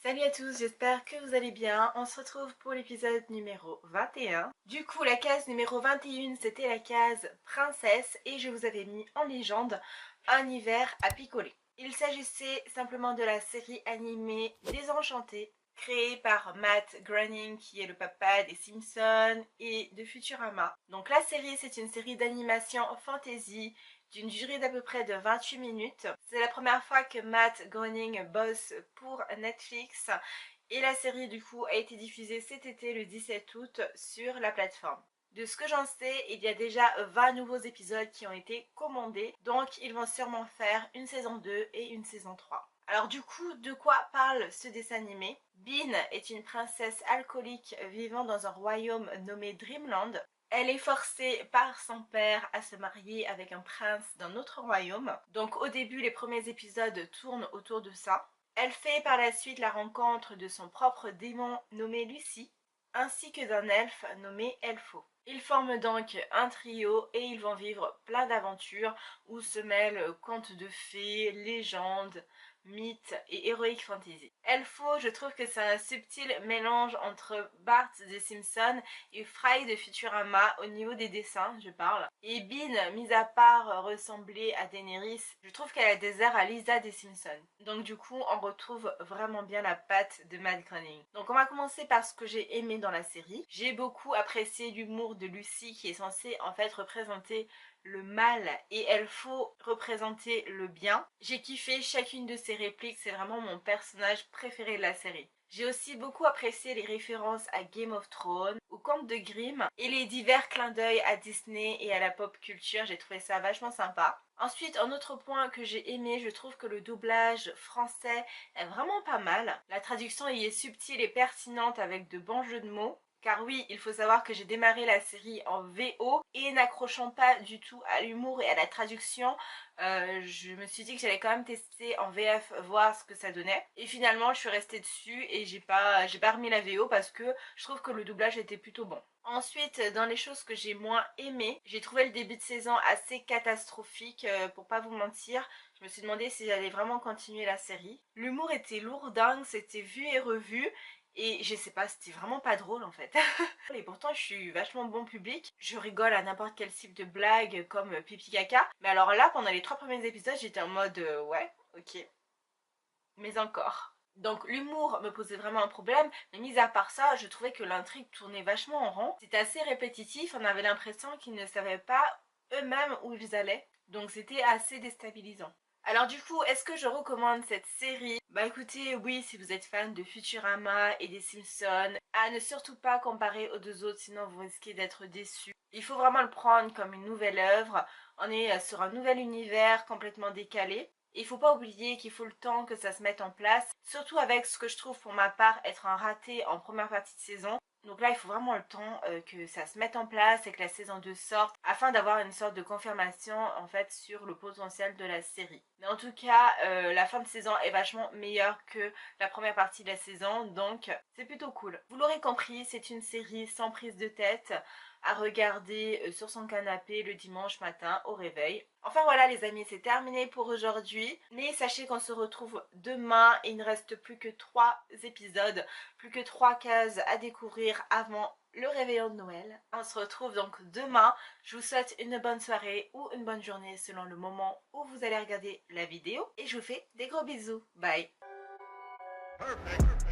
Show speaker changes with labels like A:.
A: Salut à tous, j'espère que vous allez bien. On se retrouve pour l'épisode numéro 21. Du coup, la case numéro 21, c'était la case princesse et je vous avais mis en légende un hiver à picoler. Il s'agissait simplement de la série animée Désenchantée, créée par Matt Groening qui est le papa des Simpsons et de Futurama. Donc la série, c'est une série d'animation fantasy d'une durée d'à peu près de 28 minutes. C'est la première fois que Matt Groening bosse pour Netflix et la série du coup a été diffusée cet été le 17 août sur la plateforme. De ce que j'en sais, il y a déjà 20 nouveaux épisodes qui ont été commandés, donc ils vont sûrement faire une saison 2 et une saison 3. Alors du coup, de quoi parle ce dessin animé? Bean est une princesse alcoolique vivant dans un royaume nommé Dreamland. Elle est forcée par son père à se marier avec un prince d'un autre royaume. Donc au début, les premiers épisodes tournent autour de ça. Elle fait par la suite la rencontre de son propre démon nommé Lucie, ainsi que d'un elfe nommé Elfo. Ils forment donc un trio et ils vont vivre plein d'aventures où se mêlent contes de fées, légendes, mythes et heroic fantasy. Elfo, je trouve que c'est un subtil mélange entre Bart des Simpsons et Fry de Futurama au niveau des dessins, je parle. Et Bean, mis à part ressembler à Daenerys, je trouve qu'elle a des airs à Lisa des Simpsons. Donc du coup, on retrouve vraiment bien la patte de Matt Groening. Donc on va commencer par ce que j'ai aimé dans la série. J'ai beaucoup apprécié l'humour de Lucie qui est censée en fait représenter le mal et elle faut représenter le bien. J'ai kiffé chacune de ses répliques, c'est vraiment mon personnage préféré de la série. J'ai aussi beaucoup apprécié les références à Game of Thrones, au Conte de Grimm et les divers clins d'œil à Disney et à la pop culture, j'ai trouvé ça vachement sympa. Ensuite, un autre point que j'ai aimé, je trouve que le doublage français est vraiment pas mal. La traduction y est subtile et pertinente avec de bons jeux de mots. Car oui, il faut savoir que j'ai démarré la série en VO et n'accrochant pas du tout à l'humour et à la traduction, je me suis dit que j'allais quand même tester en VF, voir ce que ça donnait. Et finalement, je suis restée dessus et j'ai pas remis la VO parce que je trouve que le doublage était plutôt bon. Ensuite, dans les choses que j'ai moins aimées, j'ai trouvé le début de saison assez catastrophique, pour pas vous mentir. Je me suis demandé si j'allais vraiment continuer la série. L'humour était lourdingue, c'était vu et revu. Et je sais pas, c'était vraiment pas drôle en fait. Et pourtant je suis vachement bon public. Je rigole à n'importe quel type de blague comme pipi caca. Mais alors là, pendant les 3 premiers épisodes, j'étais en mode ouais, ok. Mais encore. Donc l'humour me posait vraiment un problème, mais mis à part ça, je trouvais que l'intrigue tournait vachement en rond. C'était assez répétitif, on avait l'impression qu'ils ne savaient pas eux-mêmes où ils allaient. Donc c'était assez déstabilisant. Alors du coup, est-ce que je recommande cette série? Bah écoutez, oui, si vous êtes fan de Futurama et des Simpsons, à ne surtout pas comparer aux deux autres, sinon vous risquez d'être déçus. Il faut vraiment le prendre comme une nouvelle œuvre. On est sur un nouvel univers complètement décalé. Il faut pas oublier qu'il faut le temps que ça se mette en place, surtout avec ce que je trouve pour ma part être un raté en première partie de saison. Donc là, il faut vraiment le temps que ça se mette en place et que la saison 2 sorte afin d'avoir une sorte de confirmation en fait sur le potentiel de la série. Mais en tout cas, la fin de saison est vachement meilleure que la première partie de la saison, donc c'est plutôt cool. Vous l'aurez compris, c'est une série sans prise de tête à regarder sur son canapé le dimanche matin au réveil. Enfin voilà les amis, c'est terminé pour aujourd'hui. Mais sachez qu'on se retrouve demain et il ne reste plus que 3 épisodes, plus que 3 cases à découvrir avant le réveillon de Noël. On se retrouve donc demain. Je vous souhaite une bonne soirée ou une bonne journée selon le moment où vous allez regarder la vidéo. Et je vous fais des gros bisous. Bye. Perfect.